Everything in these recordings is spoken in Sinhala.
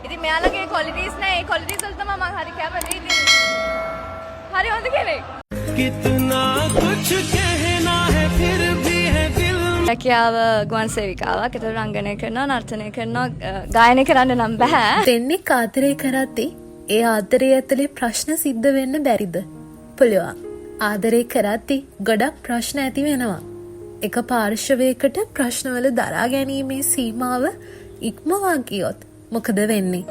ඉතින් මෙයාලගේ qualities නැහැ. ඒ qualities වල තමයි මම හරි කැමති. ඉතින් හරි හොඳ කෙනෙක්. कितना कुछ कहना है फिर भी है दिल. රැකියාව ගුවන් සේවිකාවක්. ඒතර රංගනය කරනවා, නර්තනය කරනවා, ගායනය කරන්න නම් බෑ. දෙන්නෙක් ආදරය කරද්දී ඒ ආදරය ඇතුලේ ප්‍රශ්න සිද්ධ වෙන්න බැරිද? පුළුවන්. ආදරය කරද්දී ගොඩක් ප්‍රශ්න ඇති වෙනවා. එක පාර්ශවයකට ප්‍රශ්නවල දරා ගැනීමේ සීමාව ඉක්මවා ගියොත් මොකද වෙන්නේ?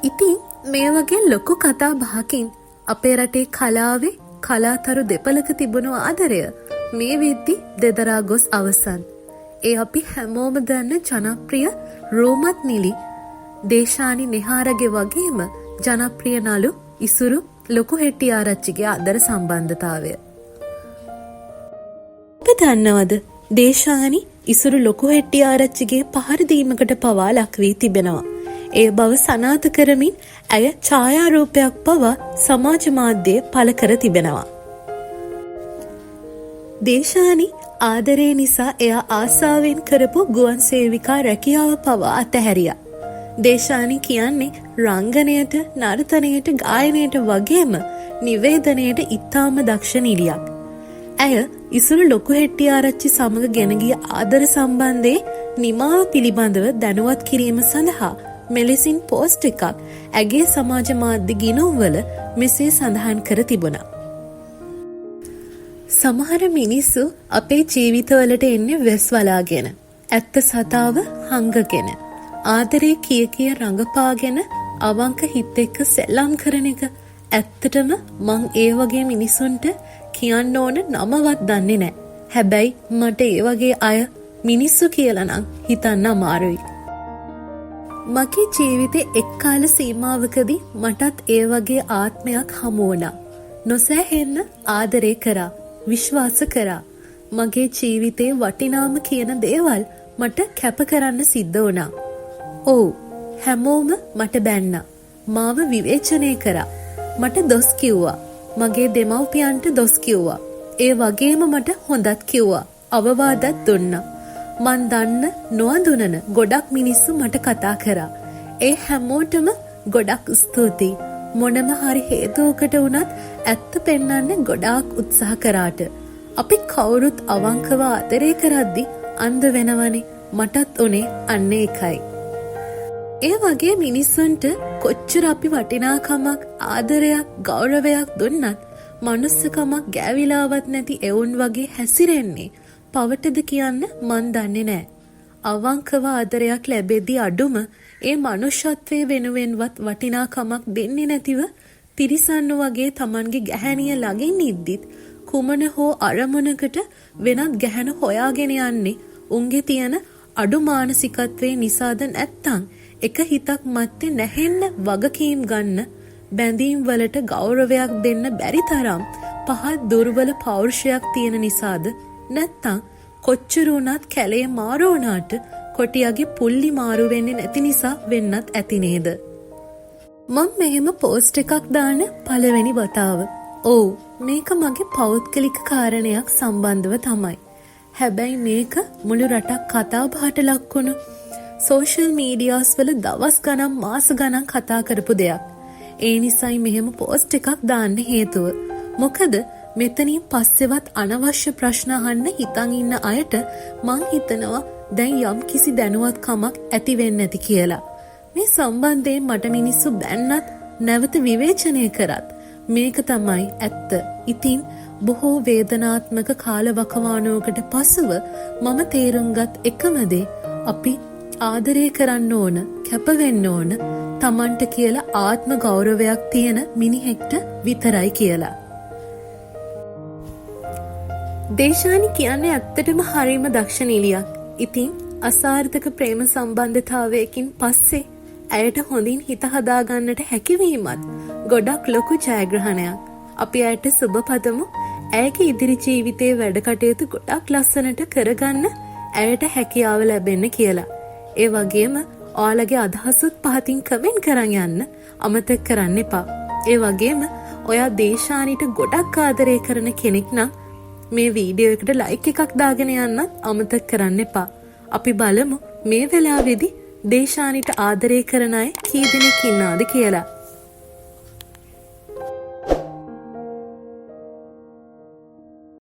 ඉතින් මේ වගේ ලොකු කතා බහකින් අපේ රටේ කලාවේ කලාතරු දෙපළක තිබුණු ආදරය මේ වෙද්දි දෙදරා ගොස් අවසන්. ඒ අපි හැමෝම දන්න ජනප්‍රිය රෝමත් නිලි දේශානි නෙහාරගේ වගේම ජනප්‍රිය නළු ඉසුරු ලොකු හෙට්ටිආරච්චිගේ ආදර සම්බන්ධතාවය. ඔබ දන්නවද දේශානි ඉසුරු ලොකු හෙට්ටිආරච්චිගේ පහර දීමකට පවා ලක් වී තිබෙනවා. ඒ බව සනාථ කරමින් ඇය ඡායාරූපයක් පවා සමාජ මාධ්‍යයේ පළ කර තිබෙනවා. දේශානි ආදරය නිසා එයා ආසාවෙන් කරපු ගුවන් සේවිකා රැකියාව පවා අතහැරියා. දේශානි කියන්නේ රංගනයට, නර්තනයට, ගායනයට වගේම නිවේදනයට ඉතාම දක්ෂ නිලියක්. ඇය ඉසුරු ලොකු හෙට්ටිආරච්චි සමග ගෙන ගිය ආදර සම්බන්ධයේ නිමාව පිළිබඳව දැනුවත් කිරීම සඳහා මෙලෙසින් පෝස්ට් එකක් ඇගේ සමාජ මාධ්‍ය ගිණුම්වල මෙසේ සඳහන් කර තිබුණා. සමහර මිනිස්සු අපේ ජීවිතවලට එන්නේ වෙස් වලාගෙන, ඇත්ත සතාව හංගගෙන, ආදරේ කිය රඟපාගෙන අවංක හිත එක්ක සෙල්ලම් කරන එක. ඇත්තටම මං ඒ වගේ මිනිසුන්ට කියන්න ඕන නමවත් දන්නේ නැහැ. හැබැයි මට ඒ වගේ අය මිනිස්සු කියලා නම් හිතන්න අමාරුයි. මගේ ජීවිතේ එක් කාල සීමාවකදී මටත් ඒ වගේ ආත්මයක් හමු වුණා. නොසෑහෙන්න ආදරේ කරා, විශ්වාස කරා. මගේ ජීවිතේ වටිනාම කියන දේවල් මට කැප කරන්න සිද්ධ වුණා. ඔව්, හැමෝම මට බැන්නා. මාව විවේචනය කරා. මට දොස් කිව්වා. මගේ දෙමව්පියන්ට දොස් කිව්වා. ඒ වගේම මට හොඳත් කිව්වා. අවවාදත් දුන්නා. මන් දන්න නොඅඳුනන ගොඩක් මිනිස්සු මට කතා කරා. ඒ හැමෝටම ගොඩක් ස්තුතියි. මොනම හරි හේතුවකට වුණත් ඇත්ත පෙන්වන්න ගොඩාක් උත්සාහ කරාට. අපි කවුරුත් අවංකව ආදරය කරද්දි අන්ධ වෙනවනේ. මටත් උනේ අන්න ඒකයි. ඒ වගේ මිනිස්සුන්ට කොච්චර අපි වටිනාකමක්, ආදරයක්, ගෞරවයක් දුන්නත් මනුස්සකමක් ගෑවිලාවත් නැති එවුන් වගේ හැසිරෙන්නේ පවටද කියන්න මන් දන්නේ නෑ. අවංකව ආදරයක් ලැබෙද්දී අඩුම ඒ මනුෂ්‍යත්වයේ වෙනුවෙන්වත් වටිනාකමක් දෙන්නේ නැතිව තිරිසන්නු වගේ Tamanගේ ගැහැණිය ළඟින් ඉද්දිත් කුමන හෝ අරමුණකට වෙනත් ගැහැණු හොයාගෙන යන්නේ උන්ගේ තියෙන අඩු මානසිකත්වයේ නිසාද නැත්තම් එක හිතක් මැත්තේ නැහෙන්න වගකීම් ගන්න බැඳීම් වලට ගෞරවයක් දෙන්න බැරි තරම් පහත් දුර්වල පෞරුෂයක් තියෙන නිසාද නැත්තම් කොච්චර වුණත් කැලේ මාරු වුණාට කොටියාගේ පුල්ලි මාරු වෙන්නේ නැති නිසා වෙන්නත් ඇති නේද? මම මෙහෙම පෝස්ට් එකක් දාන පළවෙනි වතාව. ඔව්, මේක මගේ පෞද්ගලික කාරණයක් සම්බන්ධව තමයි. හැබැයි මේක මුළු රටක් කතා බහට ලක් වුණු සෝෂල් මීඩියාස් වල දවස් ගණන් මාස ගණන් කතා කරපු දෙයක්. ඒ නිසායි මෙහෙම පෝස්ට් එකක් දාන්න හේතුව. මොකද මෙතනින් පස්සෙවත් අනවශ්‍ය ප්‍රශ්න අහන්න හිතන් ඉන්න අයට මං හිතනවා දැන් යම් කිසි දැනුවත්කමක් ඇති වෙන්නේ නැති කියලා. මේ සම්බන්ධයෙන් මට මිනිස්සු බැන්නත් නැවත විවේචනය කරත් මේක තමයි ඇත්ත. ඉතින් බොහෝ වේදනාත්මක කාලවකවානුවකට පසුව මම තේරුම් ගත් එකම දේ අපි ආදරය කරන්න ඕන, කැප වෙන්න ඕන Tamanට කියලා ආත්ම ගෞරවයක් තියෙන මිනිහෙක්ට විතරයි කියලා. දේශානි කියන්නේ ඇත්තටම හරිම දක්ෂ නිලියක්. ඉතින් අසාර්ථක ප්‍රේම සම්බන්ධතාවයකින් පස්සේ ඇයට හොඳින් හිත හදාගන්නට හැකිවීමත් ගොඩක් ලොකු ජයග්‍රහණයක්. අපි ඇයට සුබ පතමු. ඇයගේ ඉදිරි ජීවිතයේ වැඩ කටයුතු ගොඩක් ලස්සනට කරගන්න ඇයට හැකියාව ලැබෙන්න කියලා. ඒ වගේම ඔයාලගේ අදහසුත් පහතින් කමෙන්ට් කරන් යන්න අමතක කරන්න එපා. ඒ වගේම ඔයා දේශානිට ගොඩක් ආදරය කරන කෙනෙක් නම් මේ වීඩියෝ එකට ලයික් එකක් දාගෙන යන්නත් අමතක කරන්න එපා. අපි බලමු මේ වෙලාවේදී දේශානිට ආදරය කරන අය කී දෙනෙක් ඉන්නවද කියලා.